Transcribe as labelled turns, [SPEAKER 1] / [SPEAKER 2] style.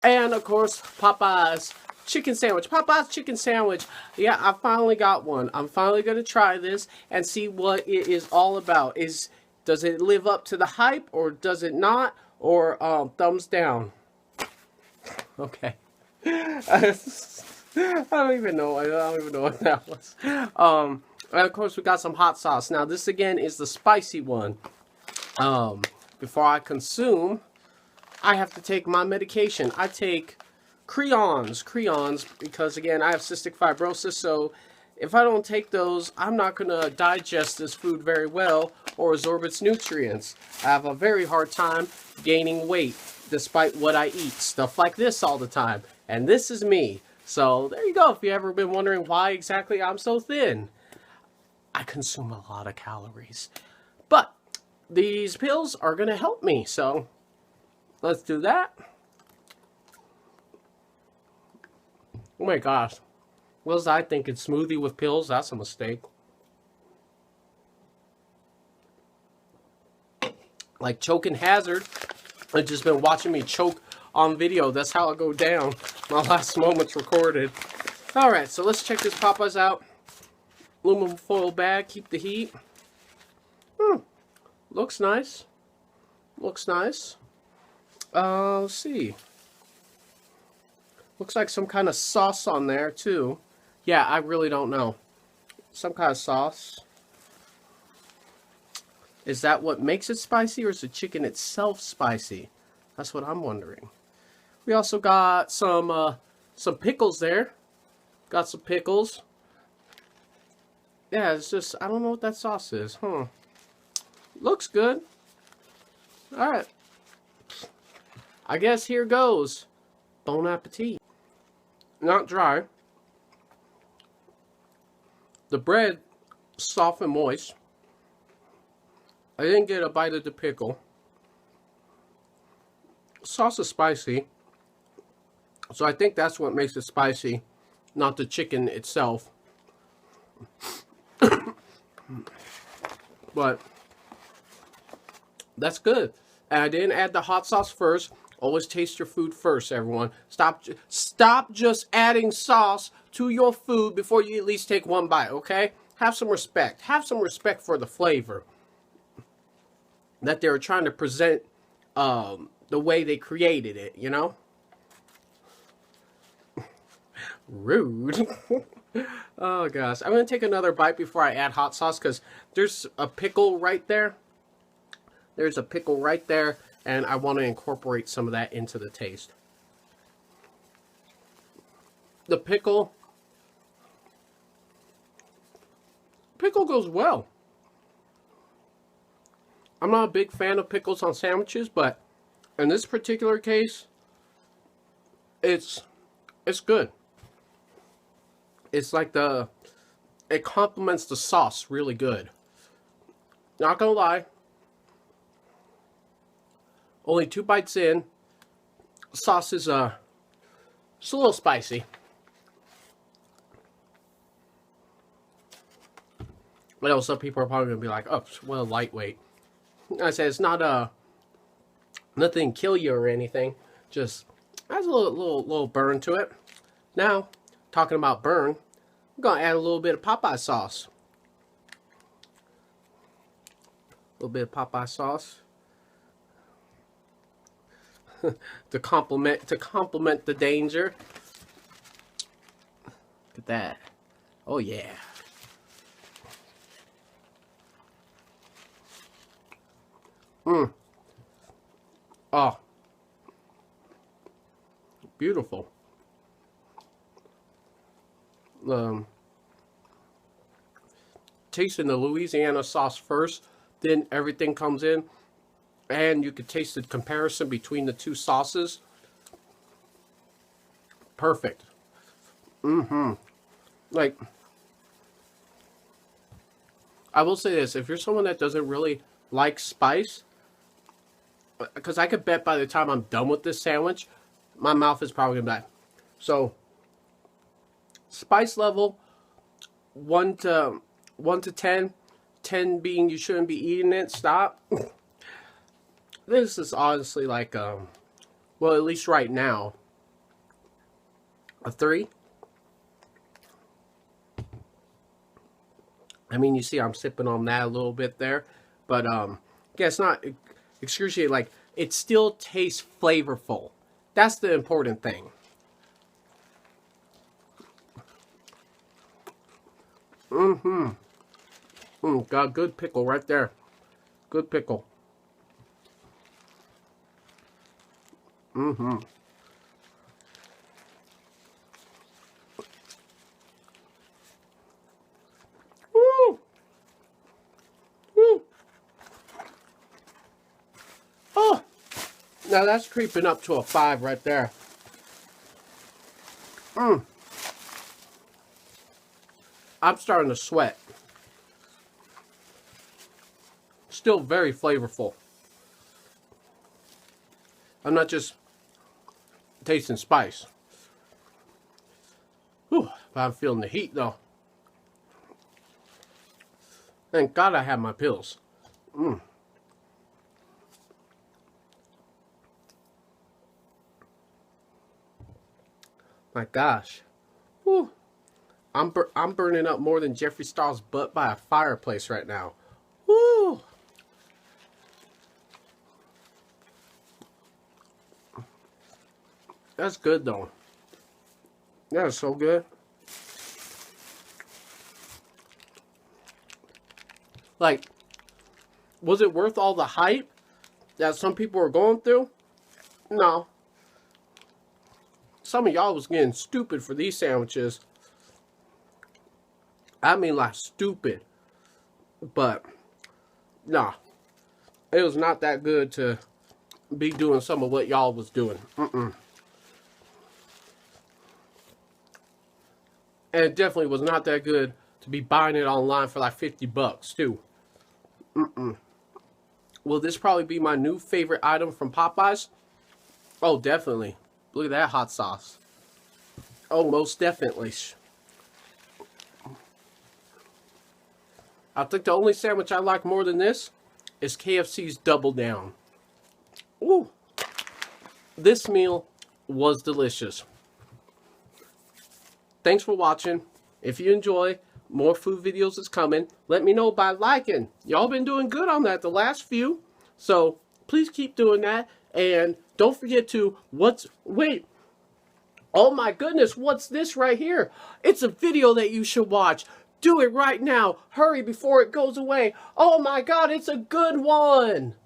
[SPEAKER 1] And of course, Popeyes chicken sandwich. Popeyes chicken sandwich. Yeah, I finally got one. I'm finally gonna try this and see what it is all about. Does it live up to the hype or does it not? Or thumbs down. Okay. I don't even know. I don't even know what that was. And of course we got some hot sauce. Now this again is the spicy one. Before I consume, I have to take my medication. I take creons, because again I have cystic fibrosis, so if I don't take those, I'm not gonna digest this food very well or absorb its nutrients. I have a very hard time gaining weight despite what I eat. Stuff like this all the time. And this is me. So there you go. If you ever been wondering why exactly I'm so thin, I consume a lot of calories. But these pills are gonna help me, so let's do that. Oh my gosh. What was I thinking? Smoothie with pills? That's a mistake. Like choking hazard. I've just been watching me choke on video. That's how I go down. My last moment's recorded. Alright, so let's check this Popeyes out. Aluminum foil bag. Keep the heat. Looks nice. Looks nice. Let's see. Looks like some kind of sauce on there, too. Yeah, I really don't know. Some kind of sauce. Is that what makes it spicy, or is the chicken itself spicy? That's what I'm wondering. We also got some pickles there. Got some pickles. Yeah, it's just, I don't know what that sauce is. Looks good. Alright. I guess here goes. Bon appetit. Not dry. The bread, soft and moist. I didn't get a bite of the pickle. Sauce is spicy. So I think that's what makes it spicy, not the chicken itself. But that's good. And I didn't add the hot sauce first. Always taste your food first, everyone. Stop just adding sauce to your food before you at least take one bite, okay? Have some respect. Have some respect for the flavor that they were trying to present the way they created it, you know? Rude. Oh, gosh. I'm going to take another bite before I add hot sauce because there's a pickle right there. There's a pickle right there, and I want to incorporate some of that into the taste. The pickle goes well. I'm not a big fan of pickles on sandwiches, but in this particular case, it's good. It's like it complements the sauce really good. Not gonna lie. Only 2 bites in. Sauce is it's a little spicy. But also people are probably gonna be like, oh, well, lightweight. I say it's not nothing kill you or anything. Just has a little burn to it. Now, talking about burn, I'm gonna add a little bit of Popeye sauce. A little bit of Popeye sauce. to complement the danger. Look at that. Oh yeah. Oh. Beautiful. Tasting the Louisiana sauce first, then everything comes in, and you can taste the comparison between the two sauces. Perfect. Like, I will say this, if you're someone that doesn't really like spice, because I could bet by the time I'm done with this sandwich, my mouth is probably gonna die. So, spice level 1 to 10, 10 being you shouldn't be eating it. Stop. This is honestly like well, at least right now, A 3. I mean, you see I'm sipping on that a little bit there. But, yeah, it's not excruciating. Like, it still tastes flavorful. That's the important thing. Got a good pickle right there. Good pickle. Woo! Woo! Oh! Now that's creeping up to a 5 right there. I'm starting to sweat. Still very flavorful. I'm not just tasting spice. Whew, but I'm feeling the heat though. Thank God I have my pills. My gosh. Whew. I'm burning up more than Jeffree Star's butt by a fireplace right now. Woo! That's good though. That is so good. Like, was it worth all the hype that some people were going through? No. Some of y'all was getting stupid for these sandwiches. I mean, like, stupid. But, nah. It was not that good to be doing some of what y'all was doing. And it definitely was not that good to be buying it online for like $50 too. Will this probably be my new favorite item from Popeyes? Oh, definitely. Look at that hot sauce. Oh, most definitely. I think the only sandwich I like more than this is KFC's Double Down. Ooh. This meal was delicious. Thanks for watching. If you enjoy, more food videos is coming. Let me know by liking. Y'all been doing good on that the last few. So please keep doing that. And don't forget to, wait. Oh my goodness, what's this right here? It's a video that you should watch. Do it right now. Hurry before it goes away. Oh my God, it's a good one.